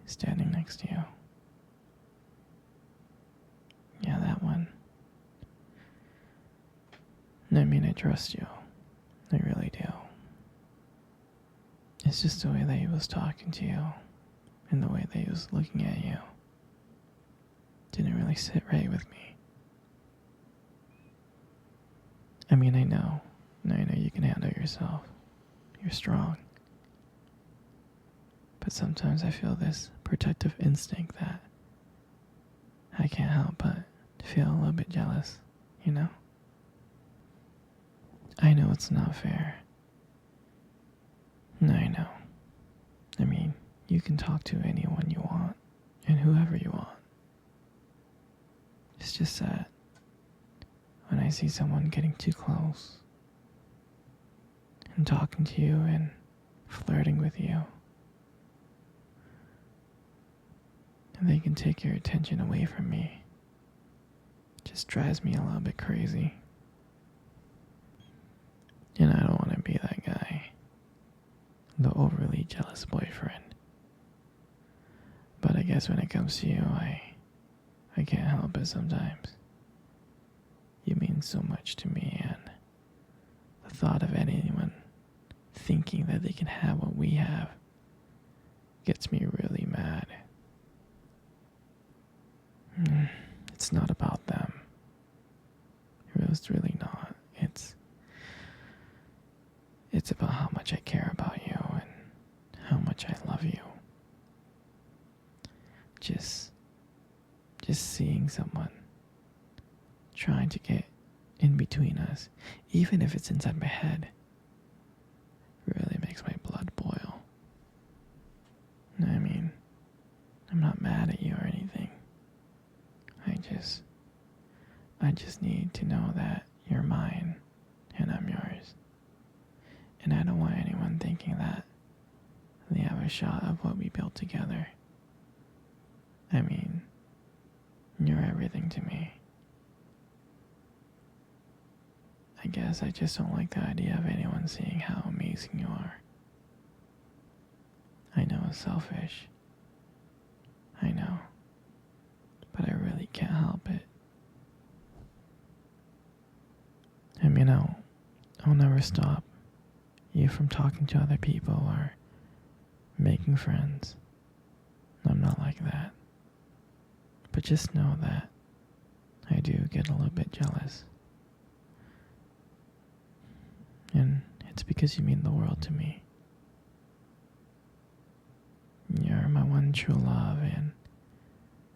standing next to you. Yeah, that one. I mean, I trust you. I really do. It's just the way that he was talking to you and the way that he was looking at you didn't really sit right with me. I mean, I know you can handle yourself. You're strong. But sometimes I feel this protective instinct that I can't help but feel a little bit jealous, you know? I know it's not fair. I know. I mean, you can talk to anyone you want and whoever you want. It's just that when I see someone getting too close and talking to you and flirting with you, and they can take your attention away from me, it just drives me a little bit crazy. And I don't want to be that guy, the overly jealous boyfriend. But I guess when it comes to you, I can't help it sometimes. You mean so much to me, and the thought of anyone thinking that they can have what we have gets me really mad. It's not about them. It's really not. It's about how much I care about you and how much I love you. Just seeing someone trying to get in between us, even if it's inside my head, really makes my blood boil. I mean, I'm not mad at you or anything. I just need to know that you're mine and I'm yours. And I don't want anyone thinking that they have a shot of what we built together. I mean, you're everything to me. I guess I just don't like the idea of anyone seeing how amazing you are. I know it's selfish. I know. But I really can't help it. I mean, I'll never stop you from talking to other people or making friends. I'm not like that. But just know that I do get a little bit jealous. And it's because you mean the world to me. You're my one true love, and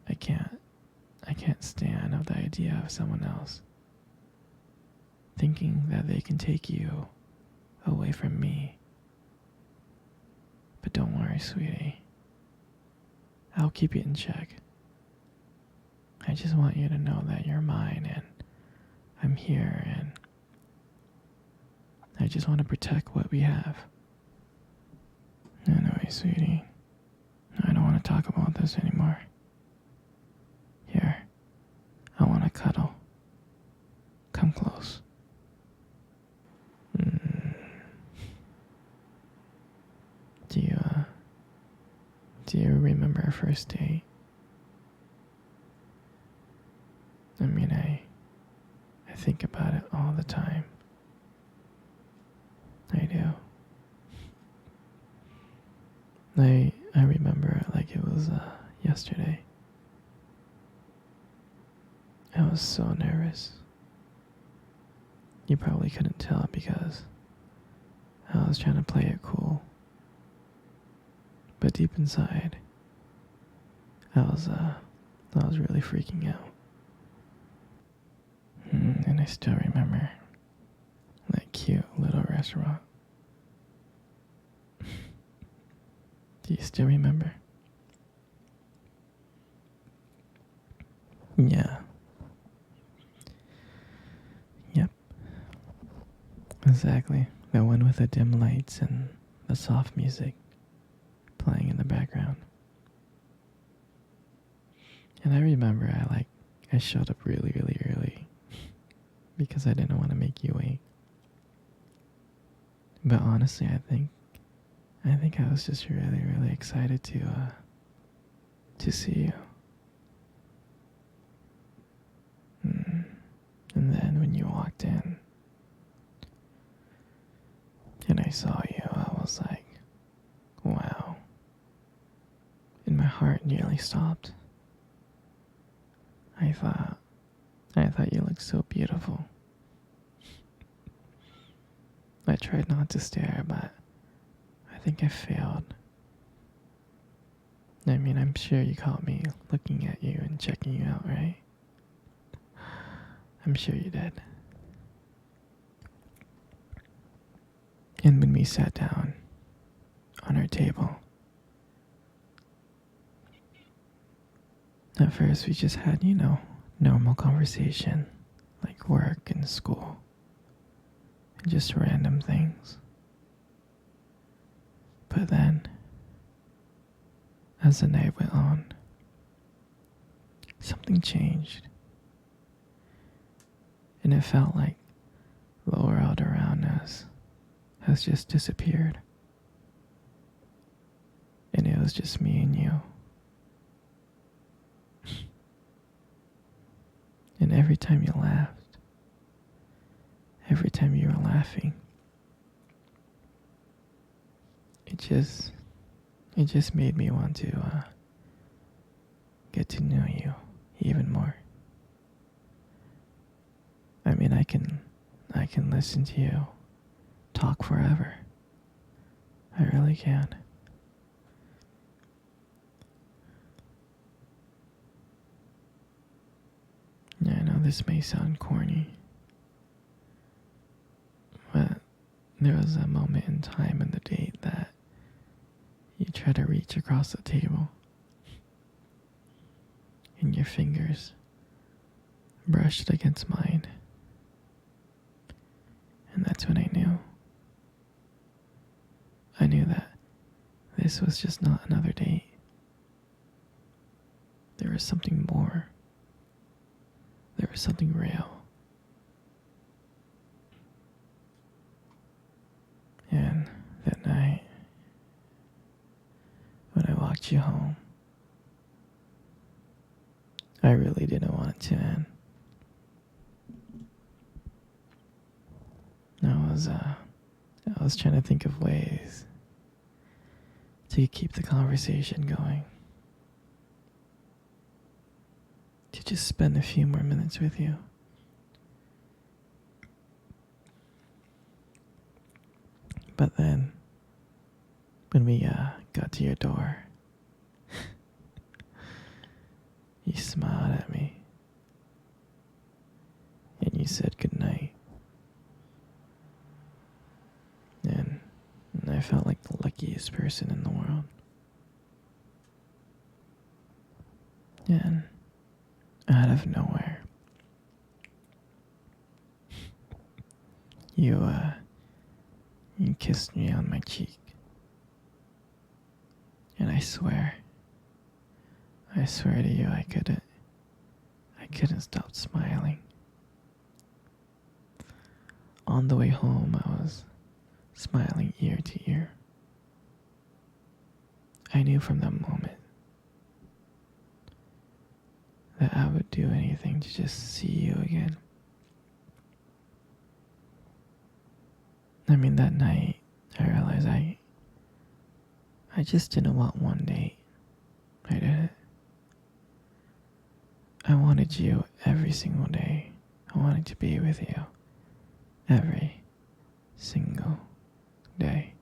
I can't stand of the idea of someone else thinking that they can take you away from me. But don't worry, sweetie. I'll keep you in check. I just want you to know that you're mine and I'm here, and I just want to protect what we have. Anyway, sweetie, I don't want to talk about this anymore. Here, I want to cuddle. Come close. Do you remember our first date? I mean, I think about it all the time. I do. I remember it like it was yesterday. I was so nervous. You probably couldn't tell because I was trying to play it cool. But deep inside, I was really freaking out. And I still remember that cute little restaurant. Do you still remember? Yeah. Yep. Exactly. The one with the dim lights and the soft music playing in the background. And I remember I showed up really, really early because I didn't want to make you wait. But honestly, I think I was just really, really excited to to see you. And then when you walked in and I saw you, I was like, wow. And my heart nearly stopped. I thought you looked so beautiful. I tried not to stare, but I think I failed. I mean, I'm sure you caught me looking at you and checking you out, right? I'm sure you did. And when we sat down on our table, at first we just had, normal conversation, like work and school, and just random things. But then, as the night went on, something changed. And it felt like the world around us has just disappeared. And it was just me and you. And every time you laughed, every time you were laughing, it just made me want to get to know you even more. I mean, I can listen to you talk forever. I really can. Yeah, I know this may sound corny, but there was a moment in time in the date that you tried to reach across the table, and your fingers brushed against mine. And that's when I knew. I knew that this was just not another date. There was something more. There was something real. And that night, when I walked you home, I really didn't want it to end. I was trying to think of ways to keep the conversation going. To just spend a few more minutes with you. But then, when we got to your door, you smiled at me. And you said goodnight. And I felt like the luckiest person in the world. And out of nowhere, you kissed me on my cheek. And I swear to you, I couldn't stop smiling. On the way home, I was smiling ear to ear. I knew from that moment that I would do anything to just see you again. I mean, that night, I realized I just didn't want one date. I didn't. I wanted you every single day. I wanted to be with you every single day.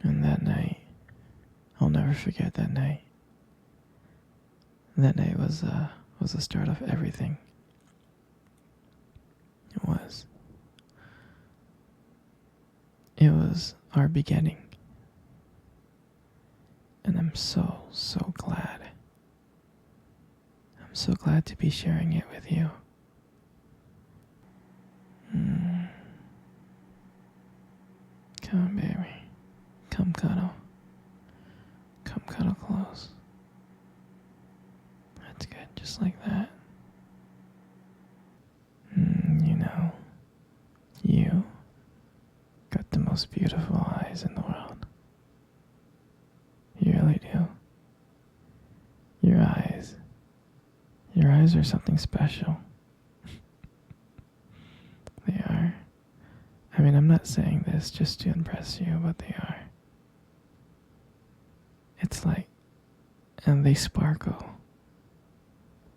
And that night, I'll never forget that night. That night was the start of everything. It was. It was our beginning. And I'm so glad. I'm so glad to be sharing it with you. Come on, baby. Come cuddle. Come cuddle close. That's good, just like that. You got the most beautiful eyes in the world. eyes are something special. They are. I mean, I'm not saying this just to impress you, but they are. It's like, and they sparkle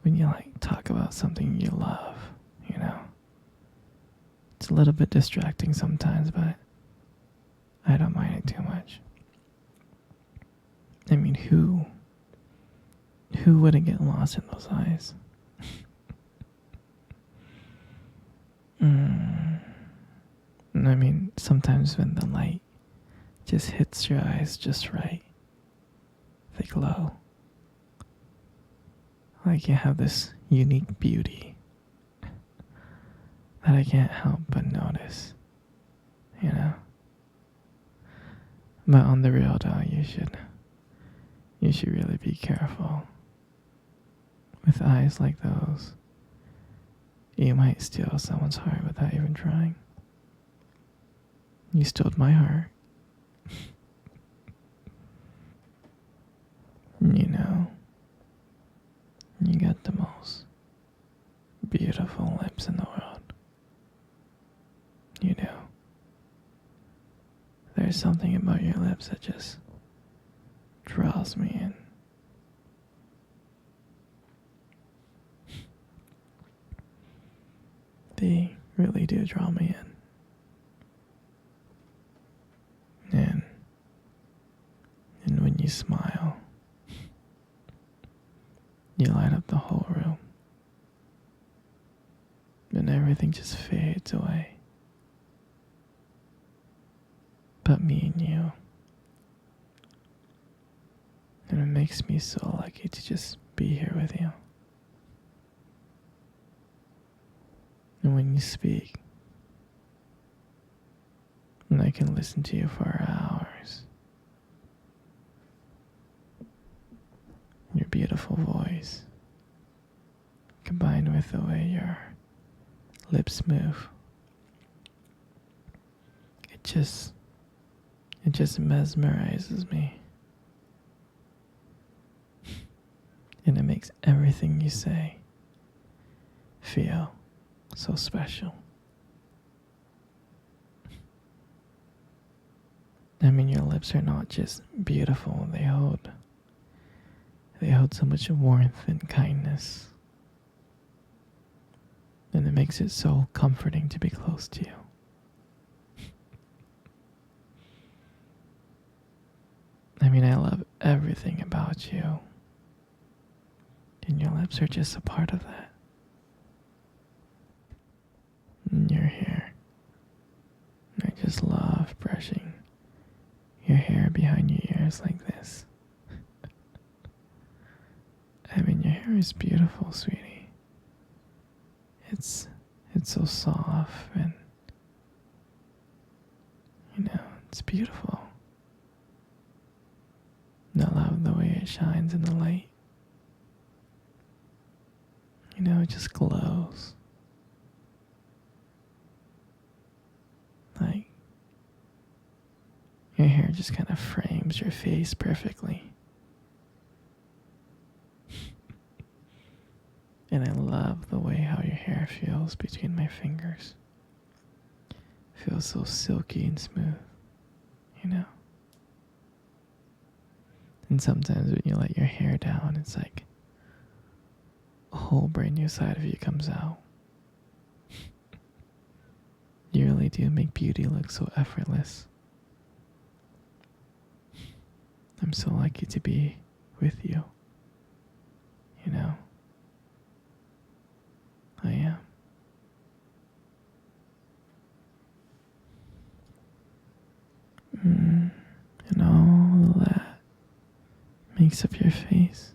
when you like talk about something you love, you know? It's a little bit distracting sometimes, but I don't mind it too much. I mean, who wouldn't get lost in those eyes? I mean, sometimes when the light just hits your eyes just right, they glow. Like you have this unique beauty that I can't help but notice, you know? But on the real though, you should really be careful. With eyes like those, you might steal someone's heart without even trying. You stole my heart. You know, you got the most beautiful lips in the world. You do. There's something about your lips that just draws me in. They really do draw me in. And when you smile, you light up the whole room. And everything just fades away. But me and you. And it makes me so lucky to just be here with you. And when you speak, and I can listen to you for hours. Your beautiful voice, combined with the way your lips move, it just mesmerizes me. And it makes everything you say feel so special. I mean, your lips are not just beautiful, they hold so much warmth and kindness. And it makes it so comforting to be close to you. I mean, I love everything about you. And your lips are just a part of that. And your hair. I just love brushing your hair behind your ears like this. I mean, your hair is beautiful, sweetie. It's so soft and, you know, it's beautiful. And I love the way it shines in the light. You know, it just glows. Like, your hair just kind of frames your face perfectly. And I love the way how your hair feels between my fingers. It feels so silky and smooth, you know? And sometimes when you let your hair down, it's like a whole brand new side of you comes out. You really do make beauty look so effortless. I'm so lucky to be with you, you know? I am. And all that makes up your face.